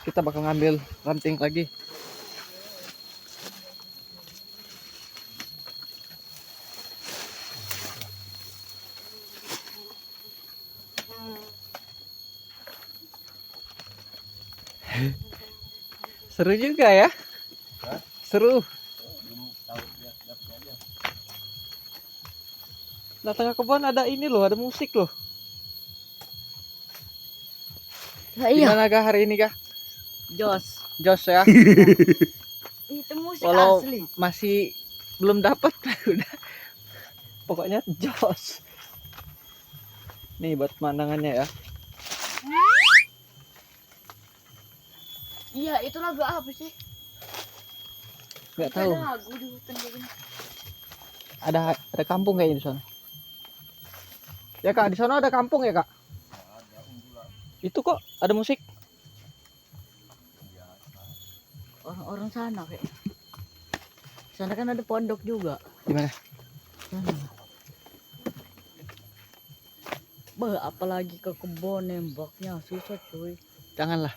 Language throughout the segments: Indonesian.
Kita bakal ngambil ranting lagi. Seru juga ya. Hah? Seru. Belum tahu dapatnya aja. Nah, tengah kebun ada ini loh, ada musik loh. Nah, iya, Gimana Kak hari ini Kak? Jos. Jos ya. Itu musik Walau asli. masih belum dapat udah. Pokoknya jos. Nih buat pemandangannya ya. Iya, itu lagu apa sih? Nggak tahu. Ada lagu di hutan kayak gini. Ada kampung kayaknya di sana. Ya Kak, di sana ada kampung ya Kak? Ada unggulan Itu kok ada musik? biasa. Orang-orang sana kayak. Sana kan ada pondok juga. Di mana? Sana. Apalagi ke kebun nembaknya susah cuy. Janganlah.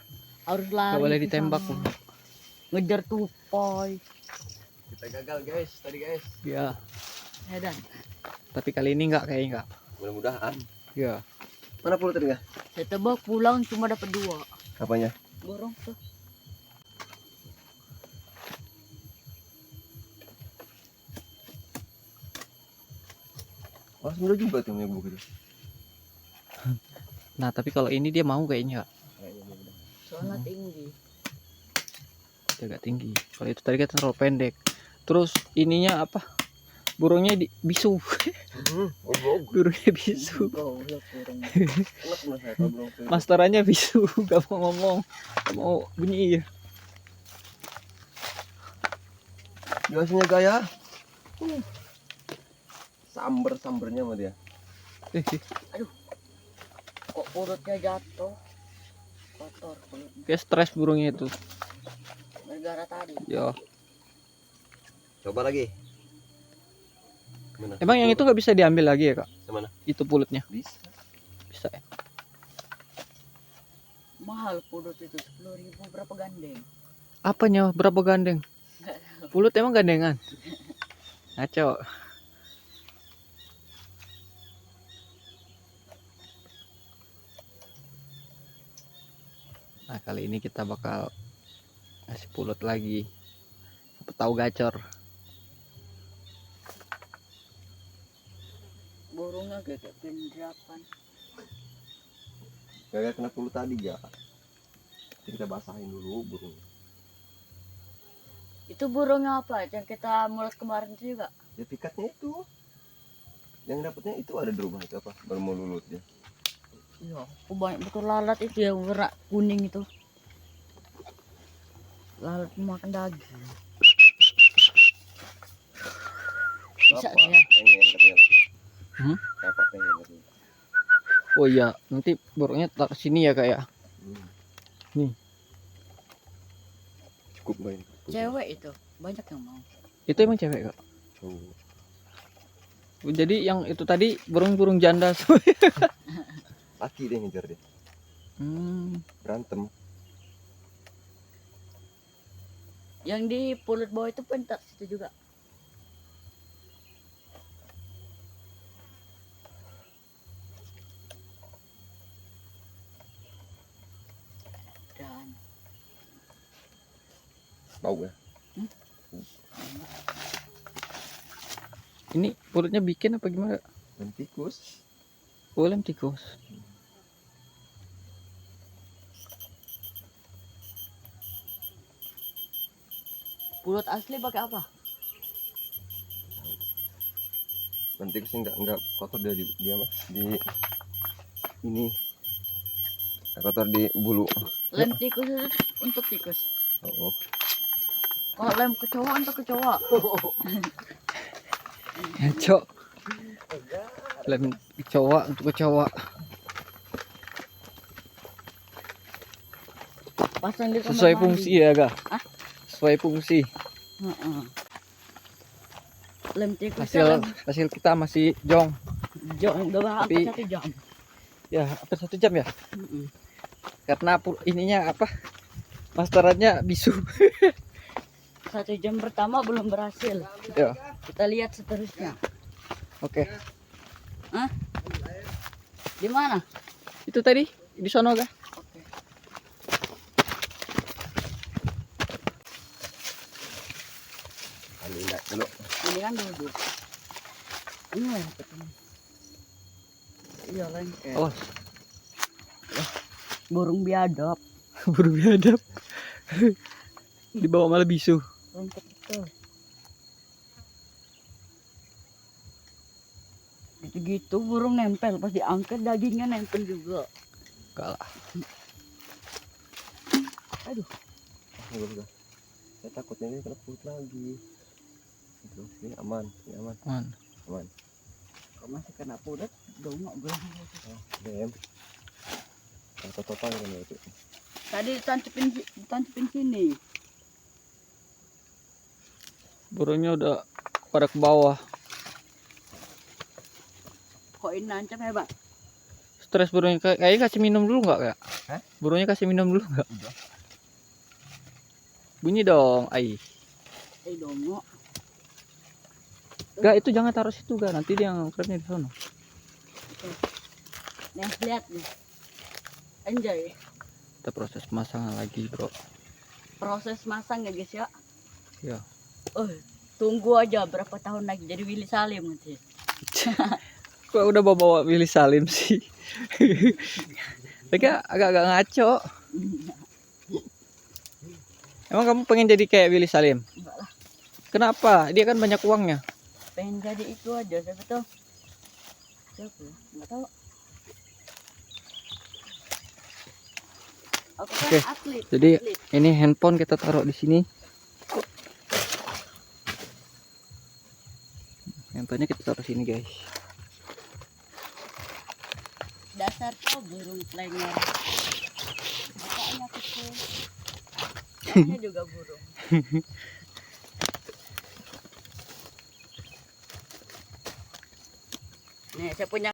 Harus lari. Nggak boleh ke ditembak. sana. Ngejar tupai. Kita gagal guys tadi guys. Ya, Hedan. tapi kali ini enggak kayaknya enggak. Mudah-mudahan. Ya. Mana pulau tadi nggak? Saya tebak pulang cuma dapat 2. Apanya? Borong tuh. Oh sebenarnya juga tuh yang begitu. Nah, tapi kalau ini dia mau kayaknya Kak. Kayaknya dia udah. Soalnya tinggi. Dia agak tinggi. Kalau itu tadi kan terlalu pendek. Terus ininya apa? Burungnya bisu. Obrol. Burungnya bisu. Goblok burung. Enak menurut saya kalau belum. Masterannya bisu, gak mau ngomong, gak mau bunyi. Biasanya gaya. Sambernya sama dia. Kok perutnya jatuh? Kotor perutnya. Kayak stres burungnya itu. Negara tadi. Ya. Coba lagi. Mana? Emang yang itu nggak bisa diambil lagi ya Kak? Yang mana? Itu pulutnya. Bisa. Bisa ya? Mahal pudut itu 10.000 berapa gandeng? Apanya? Berapa gandeng? Pulut emang gandengan? Ngaco. Nah, kali ini kita bakal ngasih pulut lagi. Siapa tahu gacor. Burungnya kayak penjerapan. Gaya kena pulut tadi ya. Jadi kita basahin dulu burung. Itu burungnya apa? Yang kita mulut kemarin itu juga. Ya pikatnya itu. Yang dapatnya itu ada di rumah itu apa? Baru mau lulutnya. Iya. Oh, banyak betul lalat itu yang warna kuning itu. Lalat makan daging. Bisa Bapak ya. pengen katanya. Hmm? Bapak pengen katanya. Oh iya, nanti burungnya taruh sini ya Kak ya. Nih. Cukup main. Cewek itu banyak yang mau. Itu emang cewek Kak? Cowok. Jadi yang itu tadi burung-burung janda. Laki dia ngejar dia. Berantem. Yang di pulut bawah itu pentas itu juga. Dan Bau ya. Ini pulutnya bikin apa gimana? Dan tikus. Oh, lem tikus. pulut asli pakai apa? Dan tikusnya enggak kotor dia apa? Di ini. Nggak kotor di bulu. Lem tikus itu untuk tikus. Oh. Kalau lem kecoa untuk kecoa. Ngaco. Lem kecoa untuk kecoa. Pasang di kamar Sesuai mandi. fungsi ya Kak? Hah? Sesuai fungsi. Heeh. Lem tikus Hasil kita masih jong. jam udah hampir Tapi- 1 jam. Ya, hampir 1 jam ya. Heeh. karena ininya apa? Masterannya bisu. 1 jam pertama belum berhasil. Ya, Kita lihat seterusnya. oke. Hah? Di mana? Itu tadi di sono kah? Oke. Kali enggak dulu. Ini kan duduk. Ini lengket ini. Iya lengket. Oh, Burung biadab. burung biadab. Dibawa malah bisu. Lengket betul. Gitu-gitu burung nempel, pas diangkat dagingnya nempel juga. Kalah. Aduh, Udah. Saya takutnya ini kena put lagi. Itu ini aman, ini aman, Man. aman. kok masih kena pudet? Dongok gue. Dem. Atau total kan itu. Tadi ditancepin sini. Burungnya udah pada ke bawah. Kok ini nancap hebat? Stres burungnya. Kayaknya kasih minum dulu nggak kak? Hah? Burungnya kasih minum dulu nggak? Udah. Bunyi dong, ai. Dongok. Gak, itu jangan taruh situ gak, nanti dia ngangkatnya di sana. Nih, lihat nih. Enjoy. Kita proses pemasangan lagi bro. Proses masang ya guys ya. Ya. Oh, tunggu aja berapa tahun lagi jadi Willy Salim nanti. Kok udah bawa Willy Salim sih? agak ngaco. Emang kamu pengen jadi kayak Willy Salim? Enggak lah, Kenapa? Dia kan banyak uangnya. pengen jadi itu aja. Siapa tuh? Siapa ya? Enggak tahu. Aku kan Oke, atlet. jadi atlet. ini handphone kita taruh di sini. Handphonenya kita taruh sini guys. Dasar kau burung plenger. Matanya kecil. Namanya juga burung. Nih, saya punya